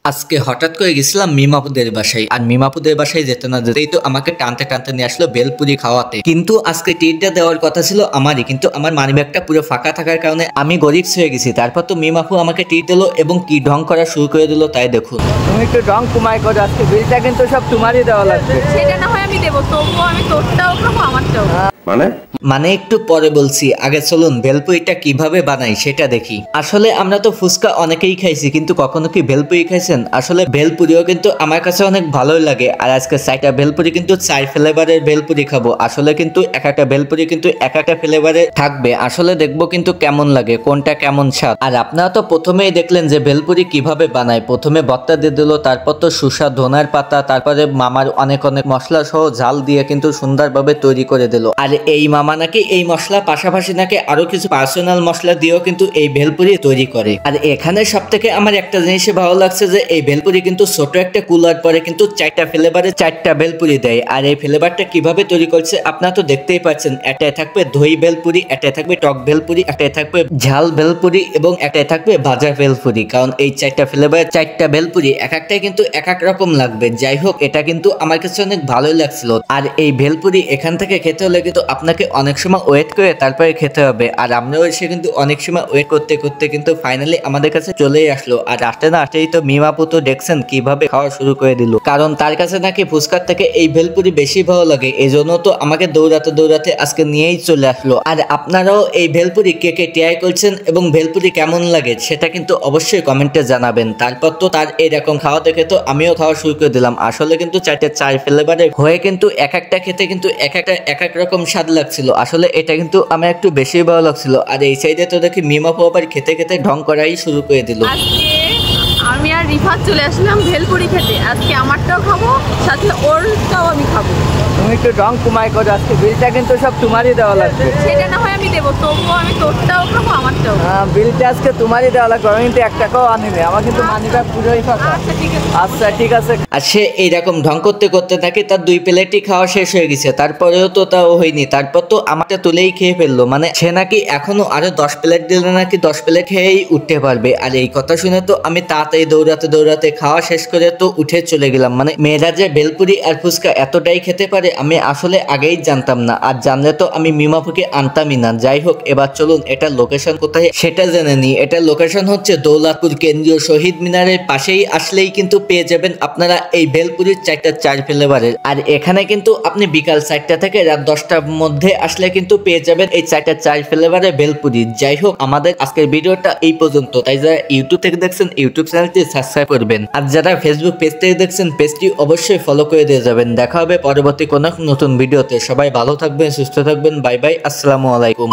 আজকে হঠাৎ করে গেছিলাম মিমাপুদের বাসায়। আর মিমাপুদের বাসায় যেতে না যেতেই তো আমাকে টানতে টানতে নিয়ে আসলো বেলপুরি খাওয়াতে। কিন্তু আজকে ট্রিটটা দেওয়ার কথা ছিল আমারই, কিন্তু আমার মানিব্যাগটা পুরো ফাঁকা থাকার কারণে আমি গরিব হয়ে গেছি। তারপর তো মিমাপু আমাকে ট্রিট দিল এবং কি ঢং করা শুরু করে দিল তাই দেখুন। তুমি একটু ঢং কুমাই করো, আজকে বিলটা কিন্তু সব তোমারই দেওয়া লাগবে। সেটা না হয় আমি দেবো, তবুও আমি তোরটাও খাবো আমারটাও। মানে একটু পরে বলছি, আগে চলুন ভেলপুরিটা কিভাবে বানাই সেটা দেখি। আসলে আমরা তো ফুচকা অনেকেই খাইছি, কিন্তু কখনো কি ভেলপুরি খাইছেন? আসলে ভেলপুরিও কিন্তু আমার কাছে অনেক ভালোই লাগে। আর আজকে 4টা ভেলপুরি কিন্তু 4 ফ্লেভারের ভেলপুরি খাবো। আসলে কিন্তু এক একটা ভেলপুরি কিন্তু এক একটা ফ্লেভারে থাকবে। আসলে দেখবো কিন্তু কেমন লাগে, কোনটা কেমন স্বাদ। আর আপনারা তো প্রথমেই দেখলেন যে ভেলপুরি কিভাবে বানায়। প্রথমে ভর্তা দিয়ে দিল, তারপর তো সুসা ধনার পাতা, তারপরে মামার অনেক অনেক মশলা সহ ঝাল দিয়ে কিন্তু সুন্দরভাবে তৈরি করে দিল। আর এই মামা নাকি এই মশলা পাশাপাশি নাকি আরো কিছু পার্সোনাল মশলা দিয়েও কিন্তু এই ভেলপুরি তৈরি করে। আর এখানে সব থেকে আমার একটা জিনিসে ভালো লাগছে যে এই ভেলপুরি কিন্তু ছোট একটা কুলার পরে কিন্তু 4টা ফ্লেভারে 4টা ভেলপুরি দেয়। আর এই ফ্লেভারটা কিভাবে তৈরি করছে আপনারা তো দেখতেই পাচ্ছেন। একটাই থাকবে দই ভেলপুরি, একটাই থাকবে টক ভেলপুরি, একটাই থাকবে ঝাল ভেলপুরি এবং একটাই থাকবে ভাজা ভেলপুরি। কারণ এই 4টা ফ্লেভারের 4টা ভেলপুরি এক একটাই কিন্তু এক এক রকম লাগবে। যাই হোক, এটা কিন্তু আমার কাছে অনেক ভালোই লাগছিল। আর এই ভেলপুরি এখান থেকে খেতে হলে কিন্তু আপনাকে অনেক সময় ওয়েট করে তারপরে খেতে হবে। আর আমরাও এসে কিন্তু অনেক সময় ওয়েট করতে করতে কিন্তু ফাইনালি আমাদের কাছে চলেই আসলো। আর আসতে না আসতেই তো মিমাপু তো দেখছেন কিভাবে খাওয়া শুরু করে দিল। কারণ তার কাছে নাকি ফুচকার থেকে এই ভেলপুরি বেশি ভালো লাগে, এই জন্য তো আমাকে দৌড়াতে দৌড়াতে আজকে নিয়েই চলে আসলো। আর আপনারাও এই ভেলপুরি কে কে ট্রাই করছেন এবং ভেলপুরি কেমন লাগে সেটা কিন্তু অবশ্যই কমেন্টে জানাবেন। তারপর তো তার এরকম খাওয়া দেখে তো আমিও খাওয়া শুরু করে দিলাম। আসলে কিন্তু 4টা 4 ফ্লেভারের হয়ে কিন্তু এক একটা খেতে কিন্তু এক এক রকম স্বাদ লাগছিল। আসলে এটা কিন্তু আমার একটু বেশি ভালো লাগছিল। আর এই সাইডে তো দেখি মিমাপু আবার খেতে খেতে ঢং করাই শুরু করে দিল। আজকে আমি আর রিফাত চলে আসলাম ভেলপুরি খেতে। আজকে আমারটাও খাবো, সাথে ওরটাও আমি খাবো। তুমি একটু ঢং কুমাই করো, আজকে বিলটা কিন্তু সব তোমারই দেওয়া লাগবে। সেটা না হয় আমি দেবো, তবুও আমি তোরটাও খাবো আমারটাও। বিলটা আজকে তোমারই দেওয়া লাগবে। আমি কিন্তু 1 টাকাও আনিনি, আমার কিন্তু মানিব্যাগ পুরোই ফাঁকা। আচ্ছা ঠিক আছে। আচ্ছা ঠিক আছে। আর সে এইরকম ঢং করতে করতে থাকে তার 2 প্লেটই খাওয়া শেষ হয়ে গেছে। তারপরেও তো তাও হয়নি। তারপর তো আমারটা তুলেই খেয়ে ফেললো। মানে সে নাকি এখনো আরো 10 প্লেট দিলে নাকি 10 প্লেট খেয়েই উঠতে পারবে। আর এই কথা শুনে তো আমি তাড়াতাড়ি দৌড়াতে দৌড়াতে খাওয়া শেষ করে তো উঠে চলে গেলাম। মানে মেয়েরা যে ভেলপুরি আর ফুচকা এতটাই খেতে পারে আমি আসলে আগেই জানতাম না। আর জানলে তো আমি মিমাপুকে আনতামই না। যাই হোক, এবার চলুন এটা লোকেশন কোথায় সেটা জেনে নিই। এটা লোকেশন হচ্ছে দৌলতপুর কেন্দ্রীয় শহীদ মিনারের পাশেই আসলেই কিন্তু পেয়ে যাবেন আপনারা এই ভেলপুরির 4টা 4 ফ্লেভারের। আর এখানে কিন্তু আপনি বিকাল 4টা থেকে রাত 10টার মধ্যে আসলে কিন্তু পেয়ে যাবেন এই 4টা 4 ফ্লেভারের ভেলপুরি। যাই হোক, আমাদের আজকের ভিডিওটা এই পর্যন্ত। তাই যারা ইউটিউব থেকে দেখছেন ইউটিউব চ্যানেলটি সাবস্ক্রাইব করবেন। আর যারা ফেসবুক পেজ থেকে দেখছেন পেজটি অবশ্যই ফলো করে দিয়ে যাবেন। দেখা হবে পরবর্তী কোনো নতুন ভিডিওতে। সবাই ভালো থাকবেন, সুস্থ থাকবেন। বাই বাই, আসসালামু আলাইকুম।